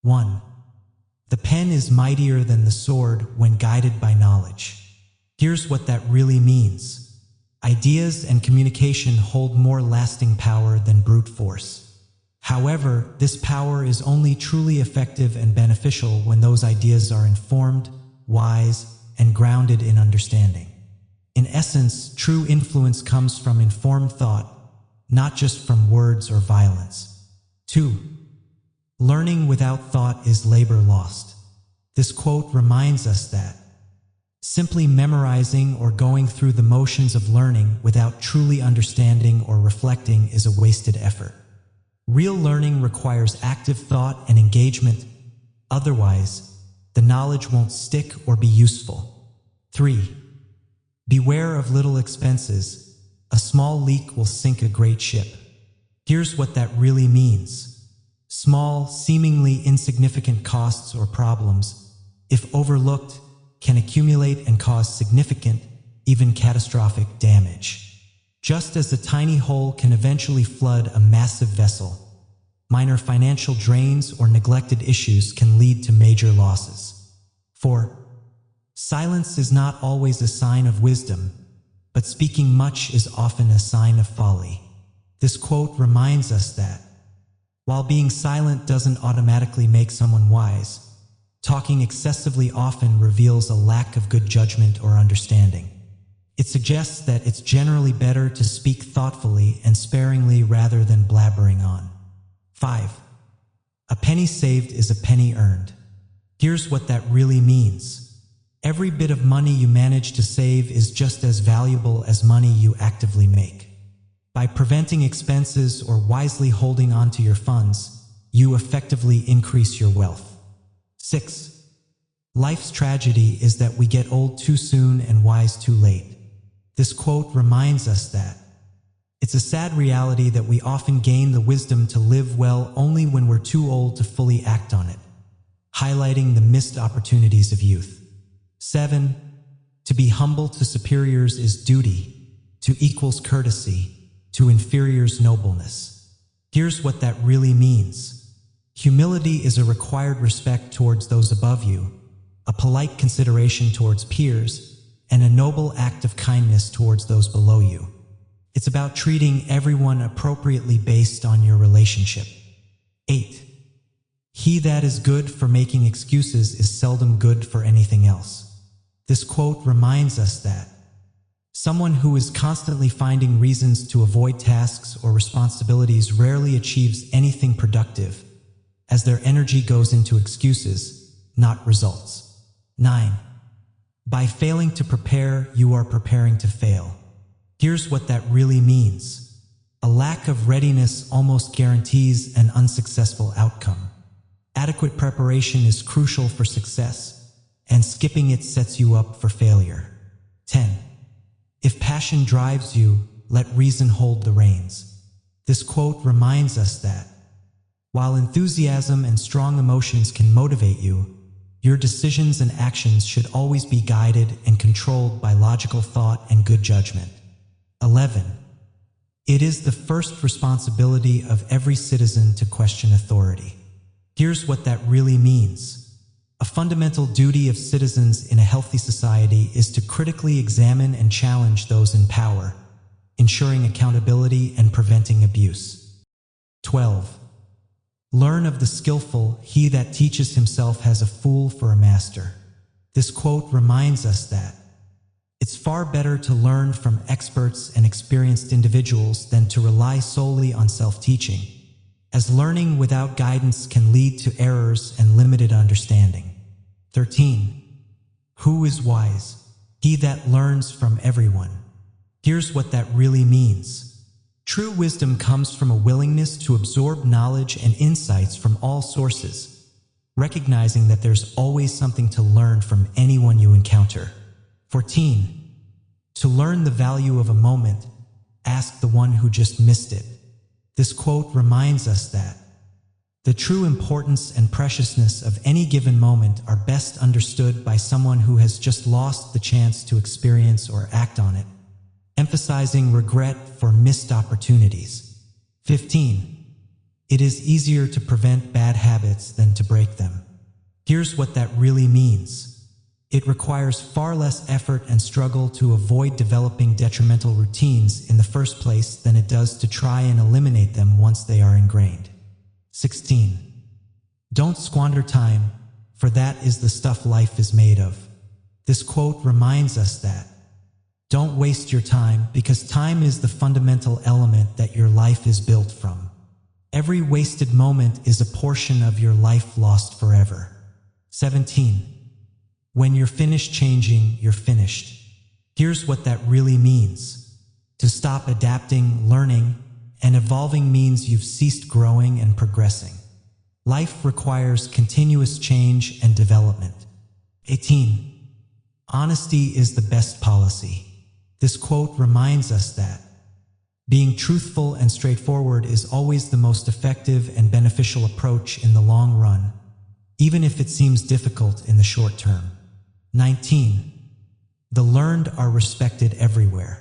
1. The pen is mightier than the sword when guided by knowledge. Here's what that really means. Ideas and communication hold more lasting power than brute force. However, this power is only truly effective and beneficial when those ideas are informed, wise, and grounded in understanding. In essence, true influence comes from informed thought, not just from words or violence. 2. Learning without thought is labor lost. This quote reminds us that simply memorizing or going through the motions of learning without truly understanding or reflecting is a wasted effort. Real learning requires active thought and engagement. Otherwise, the knowledge won't stick or be useful. 3. Beware of little expenses. A small leak will sink a great ship. Here's what that really means. Small, seemingly insignificant costs or problems, if overlooked, can accumulate and cause significant, even catastrophic damage. Just as a tiny hole can eventually flood a massive vessel, minor financial drains or neglected issues can lead to major losses. 4. Silence is not always a sign of wisdom, but speaking much is often a sign of folly. This quote reminds us that while being silent doesn't automatically make someone wise, talking excessively often reveals a lack of good judgment or understanding. It suggests that it's generally better to speak thoughtfully and sparingly rather than blabbering on. 5. A penny saved is a penny earned. Here's what that really means. Every bit of money you manage to save is just as valuable as money you actively make. By preventing expenses or wisely holding on to your funds, you effectively increase your wealth. 6. Life's tragedy is that we get old too soon and wise too late. This quote reminds us that it's a sad reality that we often gain the wisdom to live well only when we're too old to fully act on it, highlighting the missed opportunities of youth. 7. To be humble to superiors is duty, to equals courtesy, to inferiors nobleness. Here's what that really means. Humility is a required respect towards those above you, a polite consideration towards peers, and a noble act of kindness towards those below you. It's about treating everyone appropriately based on your relationship. 8. He that is good for making excuses is seldom good for anything else. This quote reminds us that someone who is constantly finding reasons to avoid tasks or responsibilities rarely achieves anything productive, as their energy goes into excuses, not results. 9. By failing to prepare, you are preparing to fail. Here's what that really means. A lack of readiness almost guarantees an unsuccessful outcome. Adequate preparation is crucial for success, and skipping it sets you up for failure. 10. If passion drives you, let reason hold the reins. This quote reminds us that while enthusiasm and strong emotions can motivate you, your decisions and actions should always be guided and controlled by logical thought and good judgment. 11. It is the first responsibility of every citizen to question authority. Here's what that really means. A fundamental duty of citizens in a healthy society is to critically examine and challenge those in power, ensuring accountability and preventing abuse. 12. Learn of the skillful, he that teaches himself has a fool for a master. This quote reminds us that it's far better to learn from experts and experienced individuals than to rely solely on self-teaching, as learning without guidance can lead to errors and limited understanding. 13. Who is wise? He that learns from everyone. Here's what that really means. True wisdom comes from a willingness to absorb knowledge and insights from all sources, recognizing that there's always something to learn from anyone you encounter. 14. To learn the value of a moment, ask the one who just missed it. This quote reminds us that the true importance and preciousness of any given moment are best understood by someone who has just lost the chance to experience or act on it, emphasizing regret for missed opportunities. 15. It is easier to prevent bad habits than to break them. Here's what that really means. It requires far less effort and struggle to avoid developing detrimental routines in the first place than it does to try and eliminate them once they are ingrained. 16. Don't squander time, for that is the stuff life is made of. This quote reminds us that. Don't waste your time, because time is the fundamental element that your life is built from. Every wasted moment is a portion of your life lost forever. 17. When you're finished changing, you're finished. Here's what that really means. To stop adapting, learning, and evolving means you've ceased growing and progressing. Life requires continuous change and development. 18. Honesty is the best policy. This quote reminds us that being truthful and straightforward is always the most effective and beneficial approach in the long run, even if it seems difficult in the short term. 19. The learned are respected everywhere.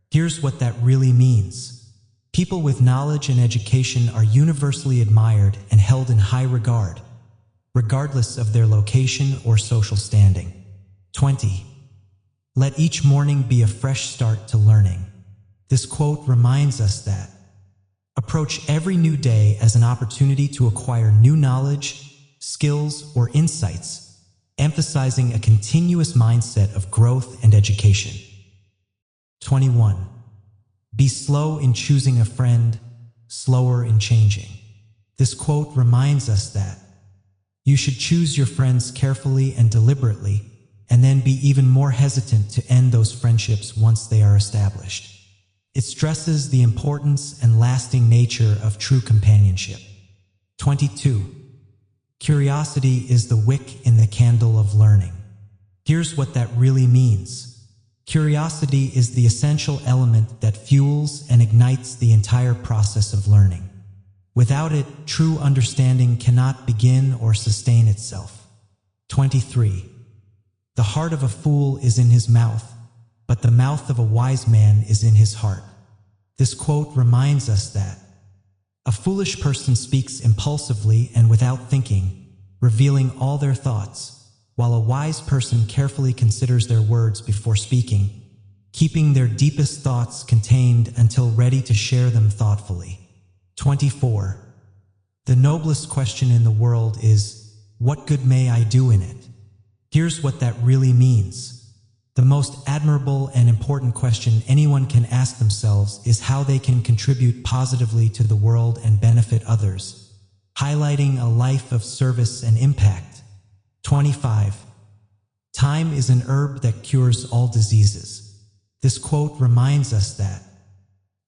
Here's what that really means. People with knowledge and education are universally admired and held in high regard, regardless of their location or social standing. 20. Let each morning be a fresh start to learning. This quote reminds us that approach every new day as an opportunity to acquire new knowledge, skills, or insights, emphasizing a continuous mindset of growth and education. 21. Be slow in choosing a friend, slower in changing. This quote reminds us that you should choose your friends carefully and deliberately, and then be even more hesitant to end those friendships once they are established. It stresses the importance and lasting nature of true companionship. 22. Curiosity is the wick in the candle of learning. Here's what that really means. Curiosity is the essential element that fuels and ignites the entire process of learning. Without it, true understanding cannot begin or sustain itself. 23. The heart of a fool is in his mouth, but the mouth of a wise man is in his heart. This quote reminds us that a foolish person speaks impulsively and without thinking, revealing all their thoughts, while a wise person carefully considers their words before speaking, keeping their deepest thoughts contained until ready to share them thoughtfully. 24. The noblest question in the world is, what good may I do in it? Here's what that really means. The most admirable and important question anyone can ask themselves is how they can contribute positively to the world and benefit others, highlighting a life of service and impact. 25. Time is an herb that cures all diseases. This quote reminds us that,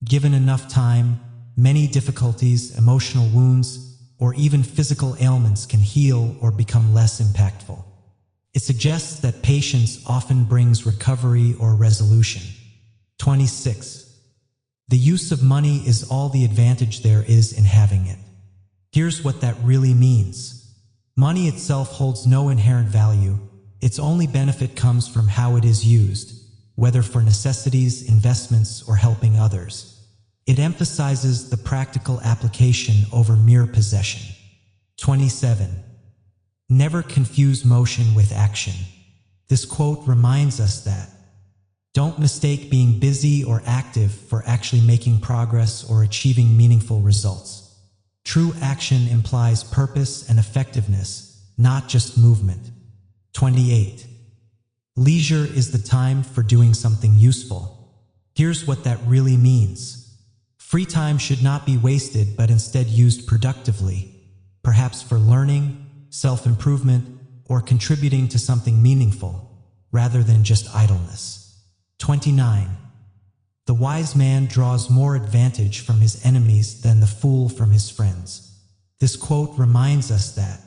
given enough time, many difficulties, emotional wounds, or even physical ailments can heal or become less impactful. It suggests that patience often brings recovery or resolution. 26. The use of money is all the advantage there is in having it. Here's what that really means. Money itself holds no inherent value. Its only benefit comes from how it is used, whether for necessities, investments, or helping others. It emphasizes the practical application over mere possession. 27. Never confuse motion with action. This quote reminds us that don't mistake being busy or active for actually making progress or achieving meaningful results. True action implies purpose and effectiveness, not just movement. 28. Leisure is the time for doing something useful. Here's what that really means. Free time should not be wasted but instead used productively, perhaps for learning, self-improvement, or contributing to something meaningful, rather than just idleness. 29. The wise man draws more advantage from his enemies than the fool from his friends. This quote reminds us that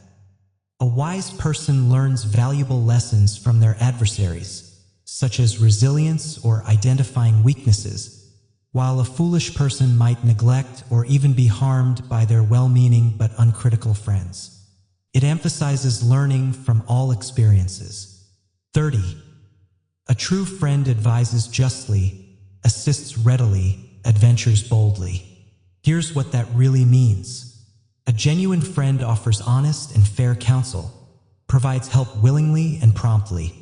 a wise person learns valuable lessons from their adversaries, such as resilience or identifying weaknesses, while a foolish person might neglect or even be harmed by their well-meaning but uncritical friends. It emphasizes learning from all experiences. 30. A true friend advises justly, assists readily, adventures boldly. Here's what that really means. A genuine friend offers honest and fair counsel, provides help willingly and promptly,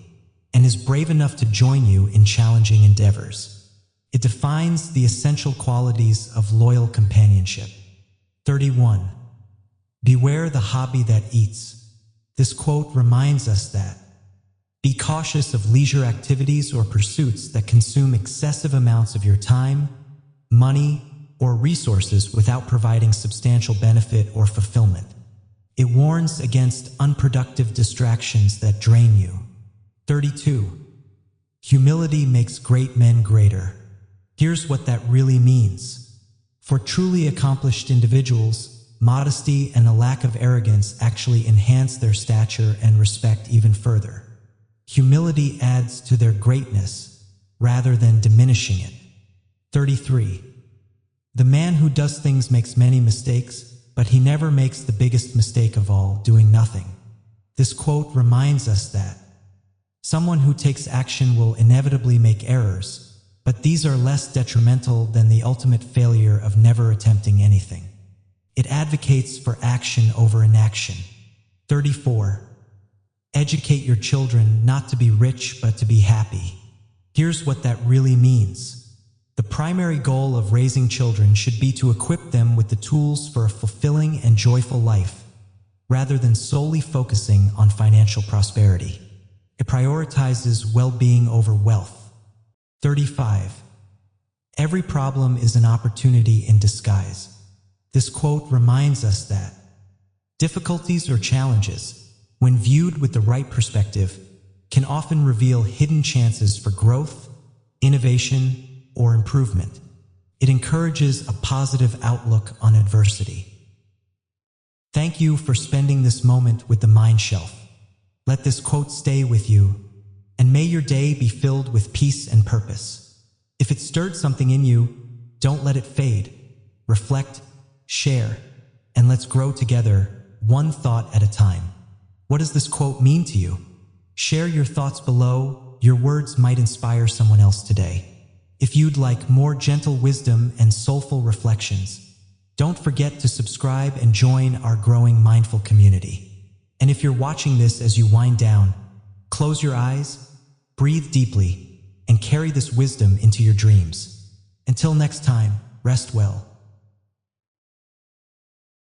and is brave enough to join you in challenging endeavors. It defines the essential qualities of loyal companionship. 31. Beware the hobby that eats. This quote reminds us that be cautious of leisure activities or pursuits that consume excessive amounts of your time, money, or resources without providing substantial benefit or fulfillment. It warns against unproductive distractions that drain you. 32. Humility makes great men greater. Here's what that really means. For truly accomplished individuals, modesty and a lack of arrogance actually enhance their stature and respect even further. Humility adds to their greatness rather than diminishing it. 33. The man who does things makes many mistakes, but he never makes the biggest mistake of all, doing nothing. This quote reminds us that someone who takes action will inevitably make errors, but these are less detrimental than the ultimate failure of never attempting anything. It advocates for action over inaction. 34. Educate your children not to be rich but to be happy. Here's what that really means. The primary goal of raising children should be to equip them with the tools for a fulfilling and joyful life, rather than solely focusing on financial prosperity. It prioritizes well-being over wealth. 35. Every problem is an opportunity in disguise. This quote reminds us that difficulties or challenges, when viewed with the right perspective, can often reveal hidden chances for growth, innovation, or improvement. It encourages a positive outlook on adversity. Thank you for spending this moment with the Mind Shelf. Let this quote stay with you, and may your day be filled with peace and purpose. If it stirred something in you, don't let it fade. Reflect, share, and let's grow together, one thought at a time. What does this quote mean to you? Share your thoughts below. Your words might inspire someone else today. If you'd like more gentle wisdom and soulful reflections, don't forget to subscribe and join our growing mindful community. And if you're watching this as you wind down, close your eyes, breathe deeply, and carry this wisdom into your dreams. Until next time, rest well.